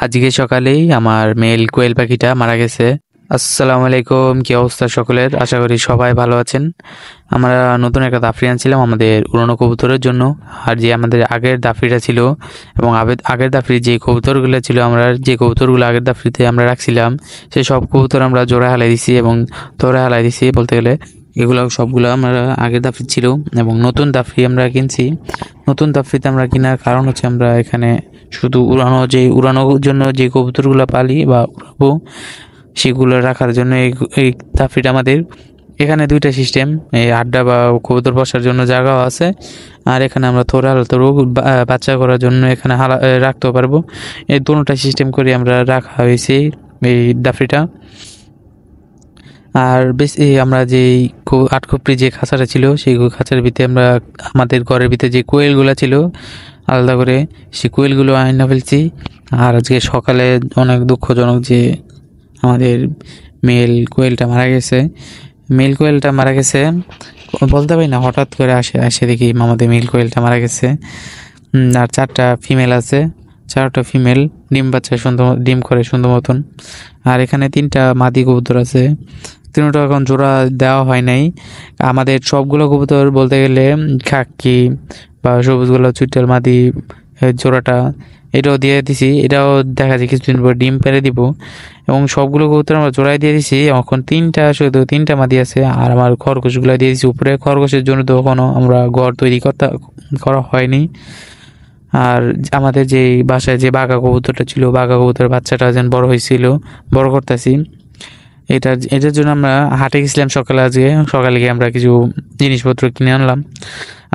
আজকে সকালেই আমার মেল কোয়েল পাখিটা মারা গেছে। আসসালামু আলাইকুম, কি অবস্থা সকলের? আশা করি সবাই ভালো আছেন। আমরা নতুন একটা দাফড়ি আনছিলাম আমাদের উড়ানো কবুতরের জন্য। আর যে আমাদের আগের দাফড়িটা ছিল এবং আগের দাফড়ি যে কবুতরগুলো ছিল, আমরা যে কবুতরগুলো আগের দাফড়িতে আমরা রাখছিলাম সেই সব কবুতর আমরা জোড়া হালাই দিছি এবং তোড়া হালাই দিছি বলতে গেলে। এগুলো সবগুলো আমরা আগের দাফড়ি ছিল এবং নতুন দাফড়ি আমরা কিনছি। নতুন দাফড়িতে আমরা কেনার কারণ হচ্ছে আমরা এখানে শুধু উড়ানোর জন্য যে কবুতরগুলো পালি বা উড়াবো সেগুলো রাখার জন্য এই তাফরিটা আমাদের। এখানে দুইটা সিস্টেম, এই আড্ডা বা কবুতর বসার জন্য জায়গাও আছে, আর এখানে আমরা থোড়া হালতরও বাচ্চা করার জন্য এখানে রাখতেও পারবো। এই দুটোটা সিস্টেম করে আমরা রাখা হয়েছে এই দাফরিটা। আর বেশি আমরা যে আটখোপড়ি যে খাঁচাটা ছিল সেই খাঁচার ভিতরে আমরা আমাদের ঘরের ভিতরে যে কোয়েলগুলো ছিল আলাদা করে সেই কোয়েলগুলো আইনা ফেলছি। আর আজকে সকালে অনেক দুঃখজনক যে আমাদের মেল কোয়েলটা মারা গেছে। মেল কোয়েলটা মারা গেছে বলতে পারি না, হঠাৎ করে আসে দেখি আমাদের মেল কোয়েলটা মারা গেছে। আর চারটা ফিমেল আছে, চারটা ফিমেল ডিম করে সুন্দর মতন। আর এখানে তিনটা মাদি কবুতর আছে, তিনটা এখন জোড়া দেওয়া হয় নাই। আমাদের সবগুলো কবুতর বলতে গেলে খাকি বা সবুজ গোলাপ চুইটাল মাদি জোড়াটা এটাও দিয়ে দিছি, এটাও দেখা যায় কিছুদিন পর ডিম পেড়ে দিব। এবং সবগুলো কবুতর আমরা জোড়ায় দিয়ে দিছি। এখন তিনটা মাদি আছে। আর আমার খরগোশগুলো দিয়ে দিছি উপরে। খরগোশের জন্য তো এখনও আমরা ঘর তৈরি করা হয়নি। আর আমাদের যে বাসায় যে বাঘা কবুতরটা ছিল, বাঘা কবুতরের বাচ্চাটা যেন বড় হয়েছিল, বড় করতেছি। এটার জন্য আমরা হাটে গেছিলাম সকালে গিয়ে আমরা কিছু জিনিসপত্র কিনে আনলাম।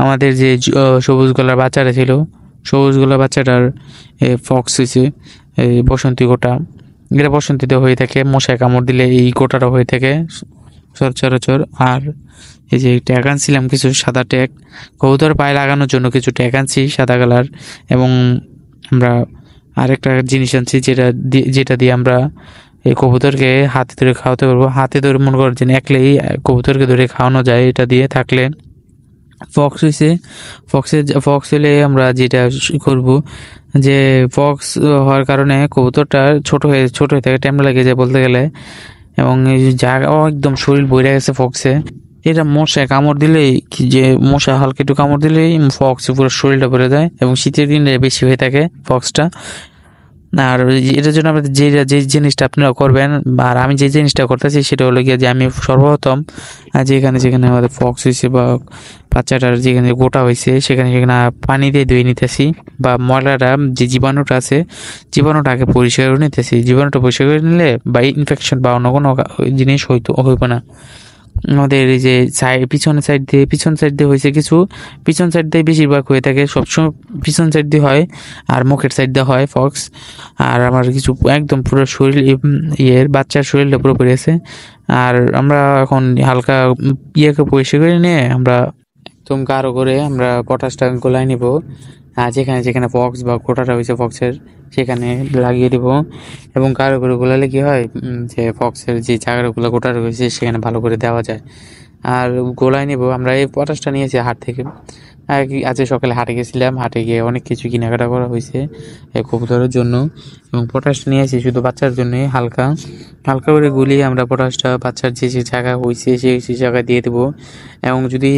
আমাদের যে সবুজ গলার বাচ্চাটা ছিল, সবুজ গলার বাচ্চাটার ফক্স হয়েছে, এই বসন্তী গোটা। এটা বসন্তীতে হয়ে থাকে, মশায় কামড় দিলে এই গোটাটা হয়ে থাকে সচরাচর। আর এই যে ট্যাগ আনছিলাম কিছু সাদা ট্যাগ, কবুতর পায়ে লাগানোর জন্য কিছু ট্যাগ আনছি সাদা কালার। এবং আমরা আরেকটা জিনিস আনছি যেটা দিয়ে আমরা এই কবুতরকে হাতে ধরে খাওয়াতে পারবো। হাতে ধরে মনে করছেন একলেই কবুতরকে ধরে খাওয়ানো যায় এটা দিয়ে থাকলে। ফক্স হলে আমরা যেটা করব যে ফক্স হওয়ার কারণে কবুতরটা ছোট হয়ে থাকে, টাইম লাগে যায় বলতে গেলে। এবং এই জায়গাও একদম শরীর বইরে গেছে ফক্সে। এটা মশায় কামড় দিলেই মশা হালকা একটু কামড় দিলেই ফক্স পুরো শরীরটা ভরে যায় এবং শীতের দিনে বেশি হয়ে থাকে ফক্সটা। আর এটার জন্য আপনাদের যে জিনিসটা আপনারা করবেন, আর আমি যে জিনিসটা করতেছি সেটা হলো গিয়ে যে আমি সর্বপ্রথম যেখানে আমাদের ফক্স হয়েছে বা বাচ্চাটার যেখানে গোটা হয়েছে সেখানে পানি দিয়ে ধুয়ে নিতেছি, বা ময়লাটা যে জীবাণুটা আছে জীবাণুটাকে পরিষ্কার করে নিতেছি। জীবাণুটা পরিষ্কার করে নিলে বা ইনফেকশন বা অন্য কোনো জিনিস হইব না। আমাদের এই যে পিছন সাইড দিয়ে হয়েছে কিছু, পিছন সাইড দিয়ে বেশিরভাগ হয়ে থাকে, সবসময় পিছন সাইড দিয়ে হয় আর মুখের সাইড দিয়ে হয় ফক্স। আর আমার কিছু একদম পুরো শরীর বাচ্চার শরীরটা পুরো পড়ে আছে। আর আমরা এখন হালকা পরিষ্কার করে নিয়ে আমরা একদম গাঢ় করে আমরা পটাশটা গোলায় নিব। আর যেখানে ফক্স বা গোটাটা হয়েছে ফক্সের সেখানে লাগিয়ে দিব। এবং গাঢ় করে গোলালে কি হয় যে ফক্সের যে জায়গাগুলো গোটা রয়েছে সেখানে ভালো করে দেওয়া যায়। আর গোলায় নিব আমরা। এই পটাশটা নিয়েছি হাট থেকে। আজকে সকালে হাটে গেছিলাম, হাটে গিয়ে অনেক কিছু কেনাকাটা করা হয়েছে এই কবুতরের জন্য। এবং পটাশটা নিয়েছি শুধু বাচ্চার জন্যই, হালকা করে গুলিয়ে আমরা পটাশটা বাচ্চার যে জায়গা হয়েছে সেই জায়গায় দিয়ে দেবো। এবং যদি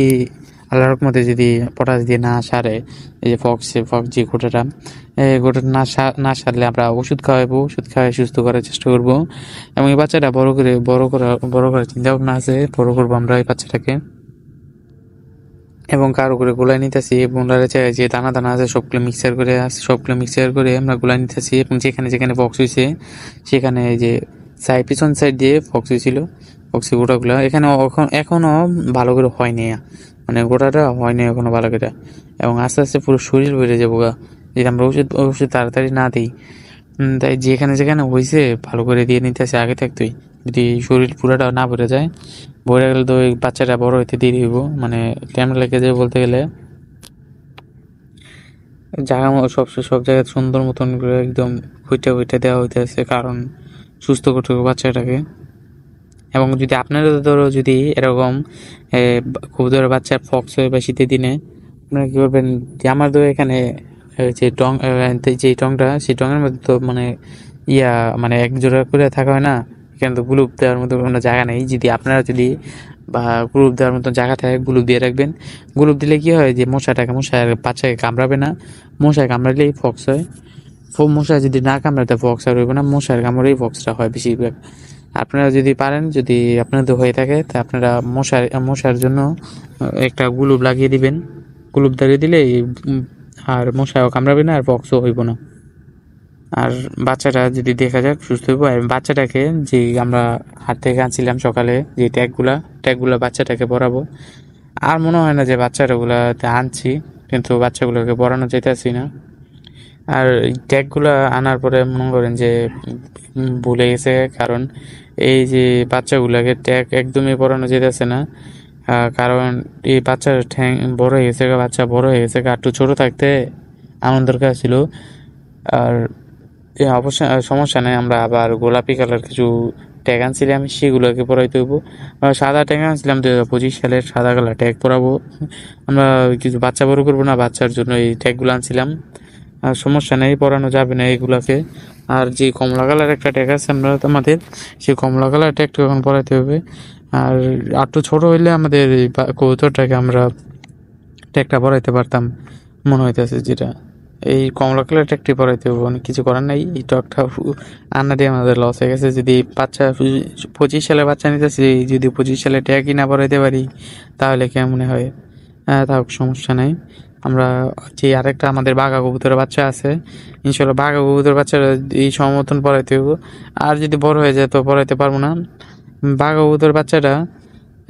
আল্লাহর রহমতে যদি পটাশ দিয়ে না সারে এই যে ফক্স যে গোটাটা না সারলে আমরা ওষুধ খাওয়াই সুস্থ করার চেষ্টা করব। এবং এই বাচ্চাটা বড় করার চিন্তা ভাবনা আছে, বড় করবো আমরা এই বাচ্চাটাকে। এবং কারো করে গোলায় নিতেছি এবং যে দানা আছে সবগুলো মিক্সার করে আমরা গোলায় নিতেছি। এবং যেখানে ফক্স হয়েছে সেখানে যে পিছন সাইড দিয়ে ফক্স হয়েছিল, ফক্সের গোটাগুলো এখনো ভালো করে হয়নি, মানে গোটাটা হয়নি এখনো ভালো করে। এবং আস্তে আস্তে পুরো শরীর বেড়ে যাবো যদি আমরা ওষুধ তাড়াতাড়ি না দিই। তাই যেখানে হয়েছে ভালো করে দিয়ে নিতেছে আগে থাকতেই। যদি শরীর পুরোটা না ভরে যায়, ভরে গেলে তো ওই বাচ্চাটা বড় হইতে দেরি হইব, মানে টাইম লেগে যায় বলতে গেলে। জায়গা সব জায়গায় সুন্দর মতন করে একদম খুঁটে দেওয়া হইতেছে, কারণ সুস্থ করতে হবে বাচ্চাটাকে। এবং যদি আপনারা যদি এরকম কবুতরের বাচ্চার ফক্স হয় বা শীতের দিনে, আপনারা কী করবেন যে আমার তো এখানে যে টং যে টংটা সেই টঙের মধ্যে তো মানে মানে এক জোড়া করে থাকা হয় না, এখানে তো গ্লুপ দেওয়ার মতো কোনো জায়গা নেই। যদি আপনারা যদি বা গ্লুপ দেওয়ার মতো জায়গা থাকে গ্লুপ দিয়ে রাখবেন। গ্লুপ দিলে কি হয় যে মশার বাচ্চাকে কামড়াবে না, মশায় কামড়ালেই ফক্স হয়। মশা যদি না কামড়াতে ফক্স আর হইবে না, মশার কামড়েই ফক্সটা হয় বেশিরভাগ। আপনারা যদি পারেন, যদি আপনাদের হয়ে থাকে তা আপনারা মশার জন্য একটা গ্লুপ লাগিয়ে দিবেন। গ্লুপ লাগিয়ে দিলে আর মশাও কামড়াবে না আর ফক্সও হইব না। আর বাচ্চাটা যদি দেখা যাক সুস্থ হইব। আর বাচ্চাটাকে যে আমরা হাট থেকে আনছিলাম সকালে যে ট্যাগগুলা বাচ্চাটাকে পরাবো। আর মনে হয় না যে বাচ্চাগুলাতে আনছি, কিন্তু বাচ্চাগুলোকে পরানো যেতেছি না। আর ট্যাগগুলা আনার পরে মনে করেন যে ভুলে গেছে, কারণ এই যে বাচ্চাগুলাকে ট্যাগ একদমই পরানো যেতেছে না। কারণ এই বাচ্চার ঠ্যাং বড় হয়ে গেছে, বাচ্চা বড় হয়ে গেছে, একটু ছোট থাকতে আনন্দের কাজ ছিল। আর অবশ্যই সমস্যা নেই, আমরা আবার গোলাপি কালার কিছু ট্যাগ আনছিলাম, সেগুলোকে পরাইতে হইব। সাদা ট্যাগ আনছিলাম 2025 সালের, সাদা কালার ট্যাগ পরাবো আমরা। কিছু বাচ্চা বড় করবো না, বাচ্চার জন্য এই ট্যাগগুলো আনছিলাম। আর সমস্যা নেই, পরানো যাবে না এগুলাকে। আর যে কমলা কালার একটা ট্যাগ আছে আমাদের, সেই কমলা কালার ট্যাগটা এখন পরাইতে হবে। আর একটু ছোট হইলে আমাদের এই কবুতরটাকে আমরা ট্যাগটা পরাইতে পারতাম মনে হইতেছে। যেটা এই কমলা কালার ট্যাগটি পরাইতে হবে, অনেক কিছু করার নাই। এই ট্যাগটা আনা দিয়ে আমাদের লস হয়ে গেছে। যদি বাচ্চা 25 সালে বাচ্চা নিতেছি, যদি 25 সালে ট্যাগই না পরাইতে পারি তাহলে কেমন হয়? থাক, সমস্যা নাই। আমরা যে আরেকটা আমাদের বাঘা কবুতরের বাচ্চা আছে, ইনশাল্লাহ বাঘা কবুতরের বাচ্চারা এই সমর্থন পড়াইতে হইব। আর যদি বড় হয়ে যায় তো পড়াইতে পারবো না। বাঘা কবুতরের বাচ্চাটা,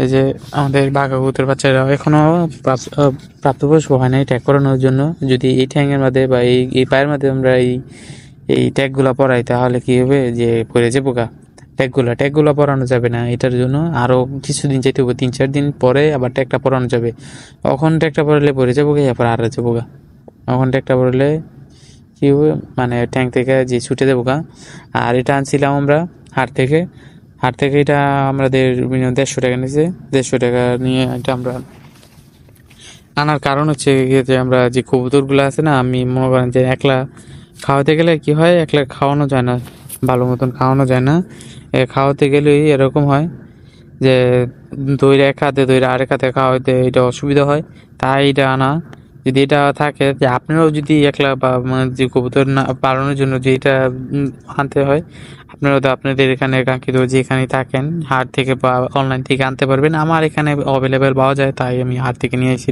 এই যে আমাদের বাঘা কবুতরের বাচ্চারা এখনো প্রাপ্তবয়স্ক হয় নাই ট্যাগ করানোর জন্য। যদি এই ঠ্যাঙের মধ্যে বা এই পায়ের মধ্যে আমরা এই ট্যাগগুলা পরাই তাহলে কি হবে যে পড়ে যাবো গা। ট্যাগগুলা পরানো যাবে না, এটার জন্য আরো কিছুদিন যেতে হবে, 3-4 দিন পরে আবার ট্যাগটা পরানো যাবে। তখন ট্যাগটা পরালে পরে যাবো গা, এরপর আর যাবো গা। তখন ট্যাগটা পরালে কি হবে মানে ট্যাঙ্ক থেকে যে ছুটে যাবো গা। আর এটা আনছিলাম আমরা হাট থেকে। এটা আমাদের 150 টাকা নিয়েছে। 150 টাকা নিয়ে এটা আমরা আনার কারণ হচ্ছে যে আমরা যে কবুতরগুলো আছে না, আমি মনে করেন যে একলা খাওয়াতে গেলে কি হয়, একলা খাওয়ানো যায় না, ভালো মতন খাওয়ানো যায় না। খাওয়াতে গেলেই এরকম হয় যে দইরা এক হাতে দইরা আরেক হাতে খাওয়াইতে এটা অসুবিধা হয়। তাই এটা আনা। যদি এটা থাকে যে আপনারাও যদি একলা বা মানে যে কবুতর না পালনের জন্য যেটা আনতে হয়, আপনারা তো আপনাদের এখানে কাঙ্ক্ষিত যেখানে থাকেন হাট থেকে বা অনলাইন থেকে আনতে পারবেন। আমার এখানে অ্যাভেলেবেল পাওয়া যায়, তাই আমি হাট থেকে নিয়ে এসেছি।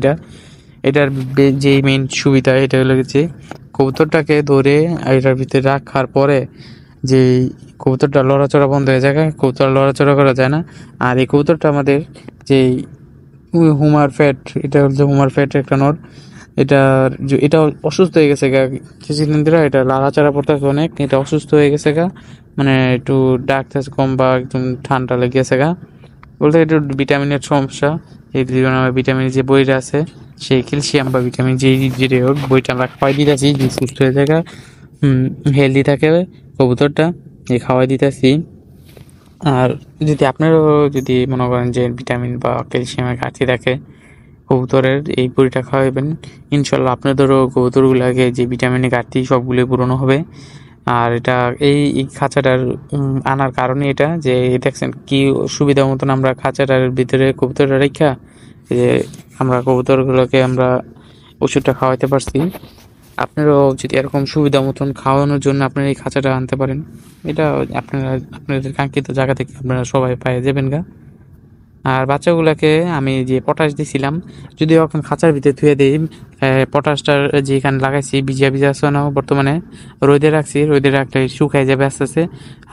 এটার যেই মেইন সুবিধা এটা হলো যে কবুতরটাকে ধরে এটার ভিতরে রাখার পরে যে কবুতরটা লড়াচড়া বন্ধ হয়ে যায়, কবুতর লড়াচড়া করা যায় না। আর এই কবুতরটা আমাদের যে হুমার ফ্যাট, এটা হচ্ছে হুমার ফ্যাট একটা নর। এটা অসুস্থ হয়ে গেছে গা কিছুদিন ধরে, এটা লাড়াচাড়া পড়তেছে অনেক, এটা অসুস্থ হয়ে গেছে গা, মানে একটু ডাকতেছে কম বা একদম ঠান্ডা লেগে গেছে গা। বলতে একটু ভিটামিনের সমস্যা। এই জন্য আমার ভিটামিনের যে বইটা আছে, সেই ক্যালসিয়াম বা ভিটামিন যে হোক বইটা আমরা খাওয়াই দিতেছি, যে সুস্থ হয়ে থাকে, হেলদি থাকে কবুতরটা, এই খাওয়াই দিতেছি। আর যদি আপনারও যদি মনে করেন যে ভিটামিন বা ক্যালসিয়ামের ঘাটতি থাকে, কবুতরের এই বড়িটা খাওয়াবেন, ইনশাল্লাহ আপনাদেরও কবুতরগুলোকে যে ভিটামিনের ঘাটতি সবগুলো পূরণ হবে। আর এটা এই খাঁচাটার আনার কারণে এটা যে দেখছেন কি সুবিধা মতন আমরা খাঁচাটার ভিতরে কবুতরটা রেখা, যে আমরা কবুতরগুলোকে আমরা ওষুধটা খাওয়াইতে পারছি। আপনারাও যদি এরকম সুবিধা মতন খাওয়ানোর জন্য আপনারা এই খাঁচাটা আনতে পারেন, এটা আপনাদের কাঙ্ক্ষিত জায়গা থেকে আপনারা সবাই পেয়ে যাবেন গা। আর বাচ্চাগুলোকে আমি যে পটাশ দিছিলাম, যদি এখন খাঁচার ভিতরে ধুয়ে দিই, পটাশটার যেখানে লাগাইছি ভিজা আছে না, বর্তমানে রোদে রাখছি, রোদে রাখলে শুকাই যাবে আস্তে আস্তে।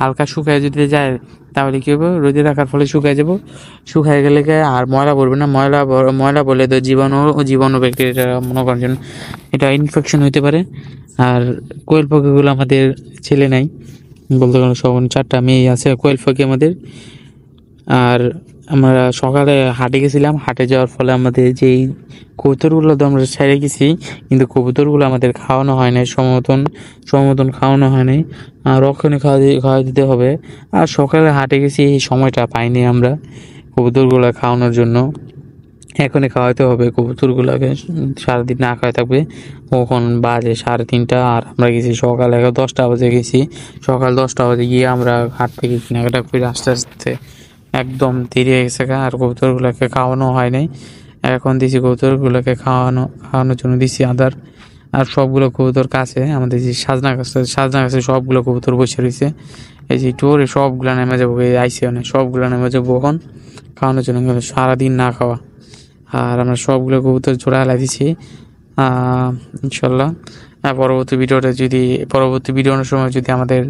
হালকা শুকায় যদি যায় তাহলে কি হবে, রোদে রাখার ফলে শুকায় যাব। শুকায় গেলে আর ময়লা পড়বে না, ময়লা বলে তো জীবাণু ব্যাকটেরিয়া মনে করার জন্য এটা ইনফেকশন হইতে পারে। আর কোয়েল পাখিগুলো আমাদের ছেলে নাই, বলতে গেলে সব 4টা মেয়ে আছে কোয়েল পাখি আমাদের। আর আমরা সকালে হাটে গেছিলাম, হাটে যাওয়ার ফলে আমাদের যেই কবুতরগুলো তো আমরা ছেড়ে গেছি, কিন্তু কবুতরগুলো আমাদের খাওয়ানো হয় নাই, সমতন খাওয়ানো হয় নাই। আর রক্ষণে খাওয়া দিতে হবে। আর সকালে হাটে গেছি, এই সময়টা পাইনি আমরা কবুতরগুলো খাওয়ানোর জন্য। এখনই খাওয়াইতে হবে কবুতরগুলোকে, সারাদিন না খাওয়াই থাকবে। কখন বাজে 3:30, আর আমরা গেছি সকাল 10টা বাজে গেছি। সকাল 10টা বাজে গিয়ে আমরা ঘাট থেকে কেনাকাটা করে আস্তে আস্তে একদম দেরি হয়ে গেছে আর কবুতরগুলোকে খাওয়ানো হয় নাই। এখন দিছি কবুতরগুলোকে খাওয়ানোর জন্য দিছি আদার। আর সবগুলো কবুতর কাছে আমাদের যে সাজনা গাছে সবগুলো কবুতর বসে রয়েছে। এই যে টোরে সবগুলো নেমে যাবো, আইসে অনেক সবগুলো নেমে যাবো এখন খাওয়ানোর জন্য, সারাদিন না খাওয়া। আর আমরা সবগুলো কবুতর জোড়া হালাই দিছি ইনশাল্লাহ। পরবর্তী ভিডিওর সময় যদি আমাদের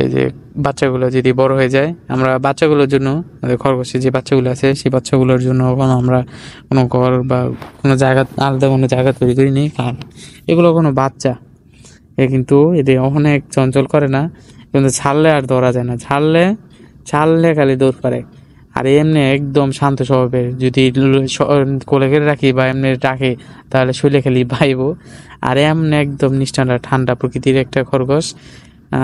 এই যে বাচ্চাগুলো যদি বড় হয়ে যায়, আমরা বাচ্চাগুলোর জন্য আমাদের খরগোশের যে বাচ্চাগুলো আছে সেই বাচ্চাগুলোর জন্য আমরা কোনো ঘর বা কোনো জায়গা, আলাদা কোনো জায়গা তৈরি করিনি, কারণ এগুলো কোনো বাচ্চা কিন্তু এদের অনেক চঞ্চল করে না, কিন্তু ছাড়লে আর ধরা যায় না, ছাড়লে খালি দৌড় পারে। আর এমনি একদম শান্ত স্বভাবের, যদি কোলে করে রাখি বা এমনি রাখে তাহলে শুলে খালি ভাইবো। আর এমনি একদম নিষ্ঠান্ডা ঠান্ডা প্রকৃতির একটা খরগোশ।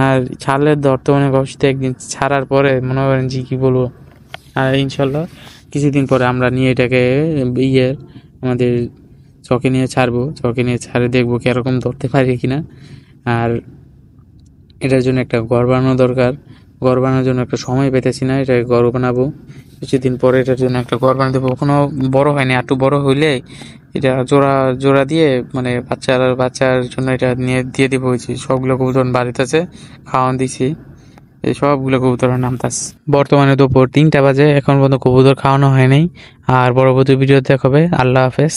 আর ছাড়লে ধরতে অনেক অসুবিধা, একদিন ছাড়ার পরে মনে করেন যে কি বলবো। আর ইনশাল্লাহ কিছুদিন পরে আমরা নিয়ে এটাকে আমাদের চকে নিয়ে ছাড়ে দেখবো কিরকম ধরতে পারি কিনা। আর এটার জন্য একটা ঘর বানানো দরকার, ঘর বানানোর জন্য একটা সময় পেতেছি না, এটা ঘর বানাবো কিছুদিন পরে, এটার জন্য একটা ঘর বানিয়ে দেবো। কোনো বড় হয়নি, একটু বড় হইলে এটা জোড়া দিয়ে মানে বাচ্চার জন্য এটা দিয়ে দিব। সবগুলো কবুতর বাড়িতে আছে, খাওয়ান দিছি, এই সবগুলো কবুতরের নামতাছে। বর্তমানে দুপুর 3টা বাজে, এখন পর্যন্ত কবুতর খাওয়ানো হয় নাই। আর পরবর্তী ভিডিও দেখাবে। আল্লাহ হাফেজ।